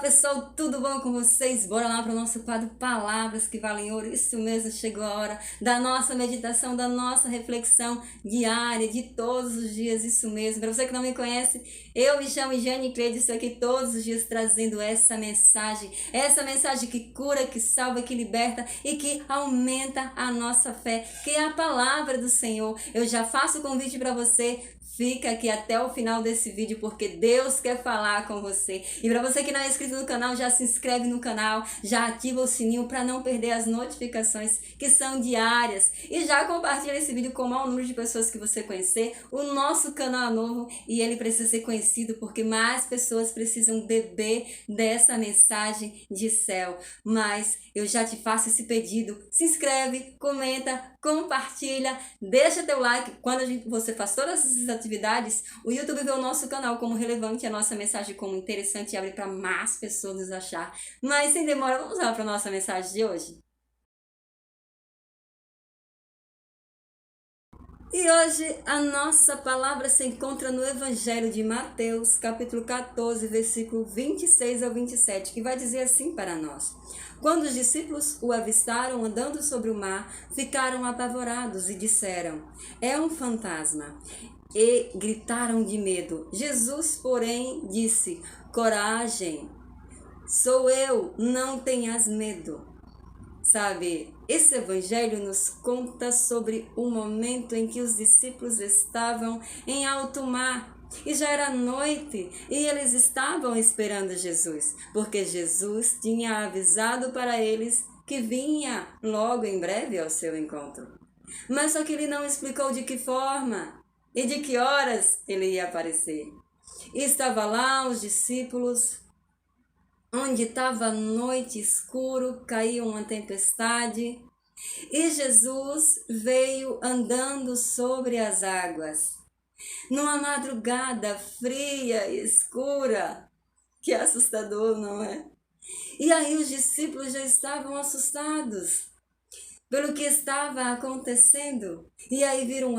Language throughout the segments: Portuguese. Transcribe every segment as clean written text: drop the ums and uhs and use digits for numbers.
Pessoal, tudo bom com vocês? Bora lá para o nosso quadro Palavras que Valem Ouro. Isso mesmo, chegou a hora da nossa meditação, da nossa reflexão diária, de todos os dias, isso mesmo. Para você que não me conhece, eu me chamo Jane Cleide, estou aqui todos os dias trazendo essa mensagem que cura, que salva, que liberta e que aumenta a nossa fé, que é a palavra do Senhor. Eu já faço o convite para você. Fica aqui até o final desse vídeo porque Deus quer falar com você. E para você que não é inscrito no canal, já se inscreve no canal, já ativa o sininho para não perder as notificações que são diárias. E já compartilha esse vídeo com o maior número de pessoas que você conhecer. O nosso canal é novo e ele precisa ser conhecido porque mais pessoas precisam beber dessa mensagem de céu. Mas eu já te faço esse pedido. Se inscreve, comenta, compartilha, deixa teu like. Quando você faz todas essas atividades, o YouTube vê o nosso canal como relevante, a nossa mensagem como interessante e abre para mais pessoas nos achar. Mas sem demora, vamos lá para a nossa mensagem de hoje. E hoje a nossa palavra se encontra no Evangelho de Mateus, capítulo 14, versículo 26 ao 27, que vai dizer assim para nós: Quando os discípulos o avistaram andando sobre o mar, ficaram apavorados e disseram: É um fantasma. E gritaram de medo. Jesus, porém, disse: Coragem, sou eu, não tenhas medo. Sabe, esse evangelho nos conta sobre o momento em que os discípulos estavam em alto mar e já era noite e eles estavam esperando Jesus, porque Jesus tinha avisado para eles que vinha logo em breve ao seu encontro. Mas só que ele não explicou de que forma e de que horas ele ia aparecer. E estava lá os discípulos, onde estava noite escuro, caiu uma tempestade, e Jesus veio andando sobre as águas, numa madrugada fria e escura. Que assustador, não é? E aí os discípulos já estavam assustados pelo que estava acontecendo. E aí viram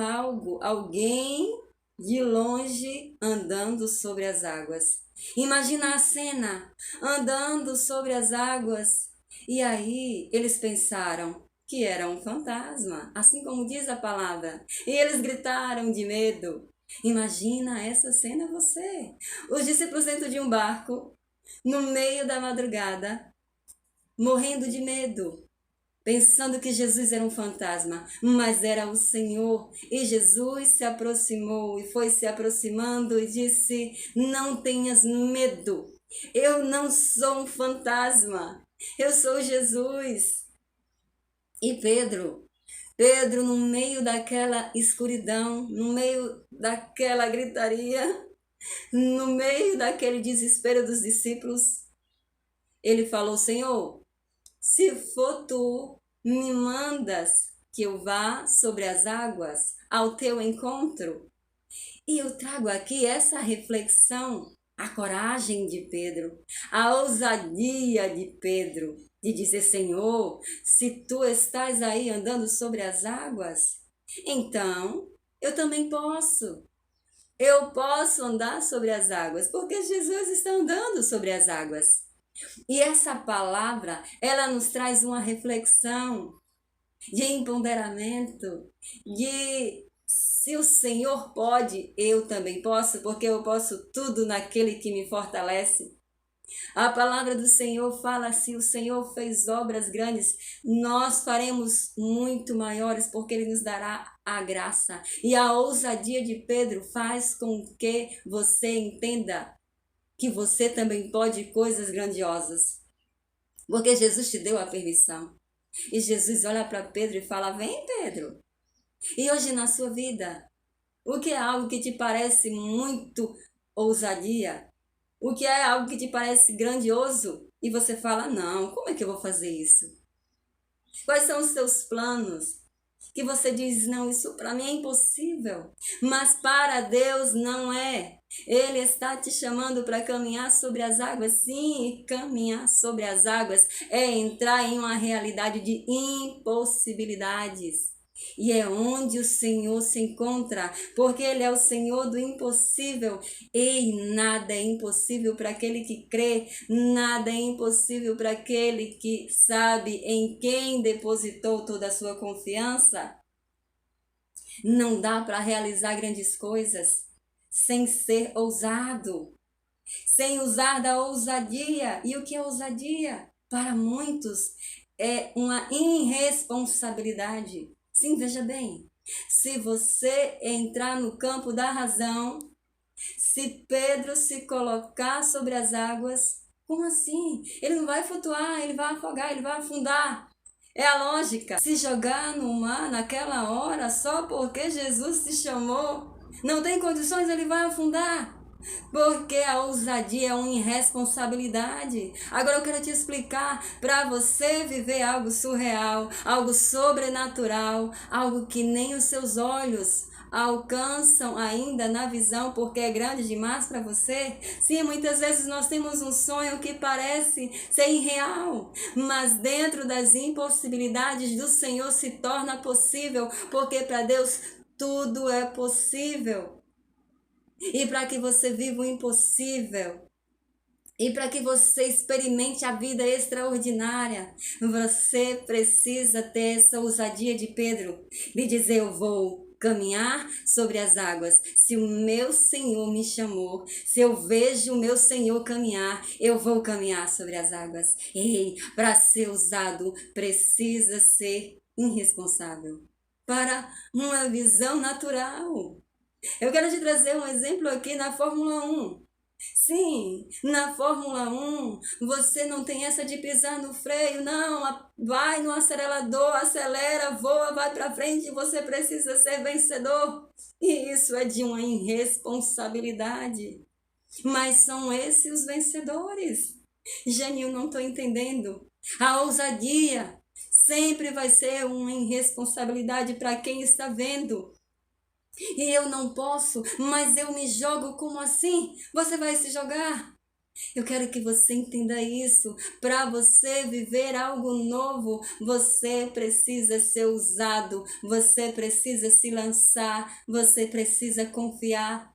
alguém de longe andando sobre as águas. Imagina a cena, andando sobre as águas. E aí eles pensaram que era um fantasma, assim como diz a palavra. E eles gritaram de medo. Imagina essa cena você. Os discípulos dentro de um barco, no meio da madrugada, morrendo de medo, pensando que Jesus era um fantasma, mas era o Senhor. E Jesus se aproximou e foi se aproximando e disse: Não tenhas medo, eu não sou um fantasma, eu sou Jesus. E Pedro, no meio daquela escuridão, no meio daquela gritaria, no meio daquele desespero dos discípulos, ele falou: Senhor, se for tu, me mandas que eu vá sobre as águas ao teu encontro. E eu trago aqui essa reflexão, a coragem de Pedro, a ousadia de Pedro, de dizer: Senhor, se tu estás aí andando sobre as águas, então eu também posso. Eu posso andar sobre as águas, porque Jesus está andando sobre as águas. E essa palavra, ela nos traz uma reflexão de empoderamento, de se o Senhor pode, eu também posso, porque eu posso tudo naquele que me fortalece. A palavra do Senhor fala: se o Senhor fez obras grandes, nós faremos muito maiores, porque Ele nos dará a graça. E a ousadia de Pedro faz com que você entenda que você também pode coisas grandiosas, porque Jesus te deu a permissão. E Jesus olha para Pedro e fala: Vem, Pedro. E hoje na sua vida, o que é algo que te parece muito ousadia? O que é algo que te parece grandioso? E você fala: Não, como é que eu vou fazer isso? Quais são os seus planos? Que você diz: Não, isso para mim é impossível. Mas para Deus não é. Ele está te chamando para caminhar sobre as águas. Sim, e caminhar sobre as águas é entrar em uma realidade de impossibilidades. E é onde o Senhor se encontra, porque Ele é o Senhor do impossível. E nada é impossível para aquele que crê, nada é impossível para aquele que sabe em quem depositou toda a sua confiança. Não dá para realizar grandes coisas sem ser ousado, sem usar da ousadia. E o que é ousadia? Para muitos é uma irresponsabilidade. Sim, veja bem, se você entrar no campo da razão, se Pedro se colocar sobre as águas, como assim? Ele não vai flutuar, ele vai afogar, ele vai afundar. É a lógica. Se jogar no mar naquela hora só porque Jesus te chamou, não tem condições, ele vai afundar. Porque a ousadia é uma irresponsabilidade. Agora eu quero te explicar, para você viver algo surreal, algo sobrenatural, algo que nem os seus olhos alcançam ainda na visão, porque é grande demais para você. Sim, muitas vezes nós temos um sonho que parece ser irreal, mas dentro das impossibilidades do Senhor se torna possível, porque para Deus tudo é possível. E para que você viva o impossível, e para que você experimente a vida extraordinária, você precisa ter essa ousadia de Pedro, de dizer: eu vou caminhar sobre as águas. Se o meu Senhor me chamou, se eu vejo o meu Senhor caminhar, eu vou caminhar sobre as águas. Ei, para ser ousado, precisa ser irresponsável. Para uma visão natural. Eu quero te trazer um exemplo aqui na Fórmula 1. Sim, na Fórmula 1, você não tem essa de pisar no freio, não, vai no acelerador, acelera, voa, vai para frente, você precisa ser vencedor. E isso é de uma irresponsabilidade. Mas são esses os vencedores. Genil, não estou entendendo. A ousadia sempre vai ser uma irresponsabilidade para quem está vendo. E eu não posso, mas eu me jogo. Como assim? Você vai se jogar? Eu quero que você entenda isso. Para você viver algo novo, você precisa ser ousado, você precisa se lançar, você precisa confiar.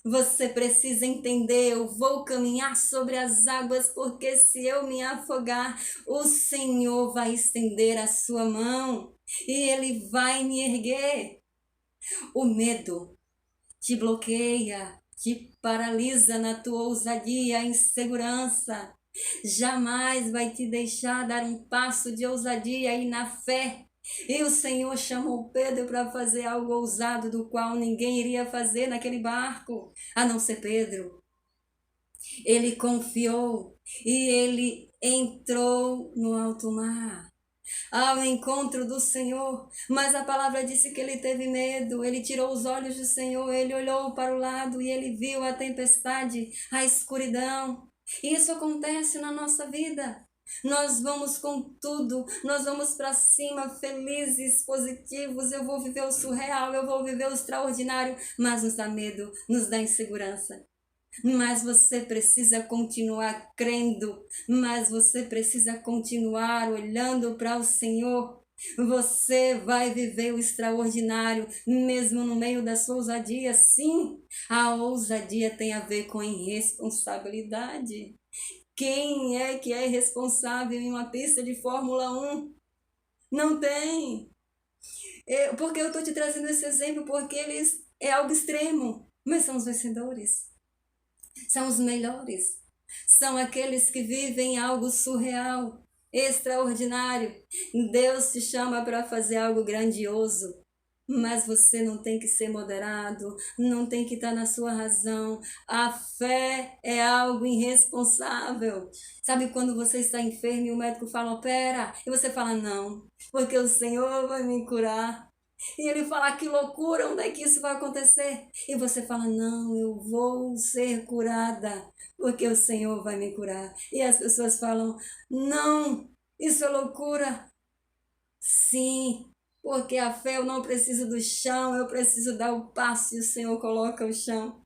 Você precisa entender, eu vou caminhar sobre as águas, porque se eu me afogar, o Senhor vai estender a sua mão e Ele vai me erguer. O medo te bloqueia, te paralisa na tua ousadia, a insegurança. Jamais vai te deixar dar um passo de ousadia e na fé. E o Senhor chamou Pedro para fazer algo ousado, do qual ninguém iria fazer naquele barco, a não ser Pedro. Ele confiou e ele entrou no alto mar ao encontro do Senhor, mas a palavra disse que ele teve medo, ele tirou os olhos do Senhor, ele olhou para o lado e ele viu a tempestade, a escuridão. E isso acontece na nossa vida. Nós vamos com tudo, nós vamos para cima, felizes, positivos, eu vou viver o surreal, eu vou viver o extraordinário, mas nos dá medo, nos dá insegurança. Mas você precisa continuar crendo, mas você precisa continuar olhando para o Senhor. Você vai viver o extraordinário, mesmo no meio da sua ousadia. Sim, a ousadia tem a ver com irresponsabilidade. Quem é que é responsável em uma pista de Fórmula 1? Não tem. Porque eu estou te trazendo esse exemplo, porque eles é algo extremo, mas são os vencedores. São os melhores. São aqueles que vivem algo surreal, extraordinário. Deus te chama para fazer algo grandioso. Mas você não tem que ser moderado, não tem que estar na sua razão. A fé é algo irresponsável. Sabe quando você está enfermo e o médico fala, opera, e você fala, não, porque o Senhor vai me curar. E ele fala, que loucura, onde é que isso vai acontecer? E você fala, não, eu vou ser curada, porque o Senhor vai me curar. E as pessoas falam, não, isso é loucura. Sim, porque a fé eu não preciso do chão, eu preciso dar o passo e o Senhor coloca o chão.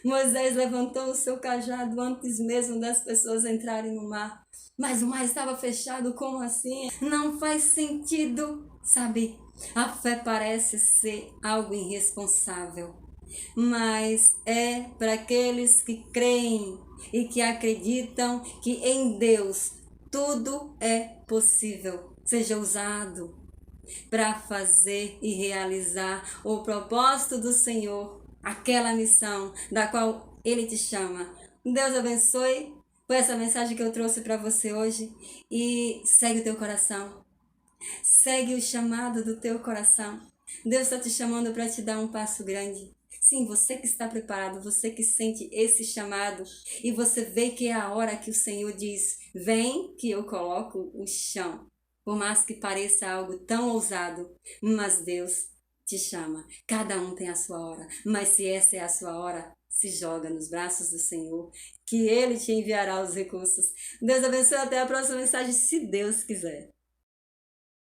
Moisés levantou o seu cajado antes mesmo das pessoas entrarem no mar. Mas o mar estava fechado, como assim? Não faz sentido, sabe? A fé parece ser algo irresponsável, mas é para aqueles que creem e que acreditam que em Deus tudo é possível. Seja usado para fazer e realizar o propósito do Senhor, aquela missão da qual Ele te chama. Deus abençoe. Foi essa mensagem que eu trouxe para você hoje. E segue o teu coração. Segue o chamado do teu coração. Deus está te chamando para te dar um passo grande. Sim, você que está preparado, você que sente esse chamado e você vê que é a hora que o Senhor diz: vem que eu coloco o chão. Por mais que pareça algo tão ousado, mas Deus te chama. Cada um tem a sua hora, mas se essa é a sua hora, se joga nos braços do Senhor, que Ele te enviará os recursos. Deus abençoe, até a próxima mensagem, se Deus quiser.